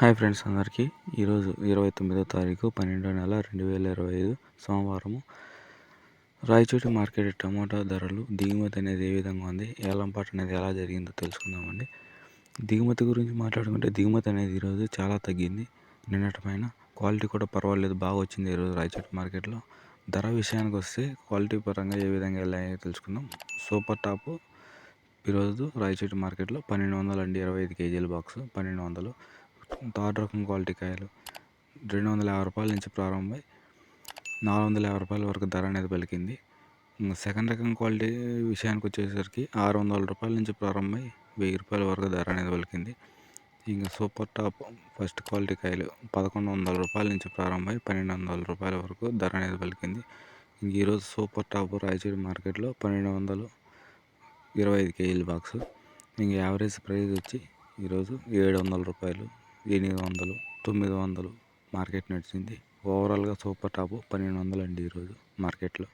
Hi friends అందరికీ. ఈరోజు 29వ తారీఖు 12వ నెల 2025 సోమవారము. రాయచోటి మార్కెట్ టమోటా ధరలు, దిగుమతి అనేది ఏ విధంగా ఉంది, ఏలంపాట అనేది ఎలా జరిగిందో తెలుసుకుందామండి. దిగుమతి గురించి మాట్లాడుకుంటే దిగుమతి అనేది ఈరోజు చాలా తగ్గింది. నిన్నటిపైన క్వాలిటీ కూడా పర్వాలేదు, బాగా వచ్చింది ఈరోజు రాయచోటి మార్కెట్లో. ధర విషయానికి వస్తే క్వాలిటీ పరంగా ఏ విధంగా వెళ్ళాయో తెలుసుకుందాం. సూపర్ టాప్ ఈరోజు రాయచోటి మార్కెట్లో 1200 అండి. 25 కేజీల బాక్స్ 1200. థర్డ్ రకం క్వాలిటీ కాయలు 250 రూపాయల నుంచి ప్రారంభమై 450 రూపాయల వరకు ధర అనేది పలికింది. సెకండ్ రకం క్వాలిటీ విషయానికి వచ్చేసరికి 600 రూపాయల నుంచి ప్రారంభమై 1000 రూపాయల వరకు ధర అనేది పలికింది. ఇంకా సూపర్ టాప్ ఫస్ట్ క్వాలిటీ కాయలు 1100 రూపాయల నుంచి ప్రారంభమై 1200 రూపాయల వరకు ధర అనేది పలికింది. ఇంక ఈరోజు సూపర్ టాప్ రాయచూడి మార్కెట్లో 1200 25 కేజీల బాక్స్. ఇంక యావరేజ్ ప్రైస్ వచ్చి ఈరోజు 700 రూపాయలు, 800, 900 మార్కెట్ నడిచింది. ఓవరాల్గా సూపర్ టాప్ 1200 అండి ఈరోజు మార్కెట్లో.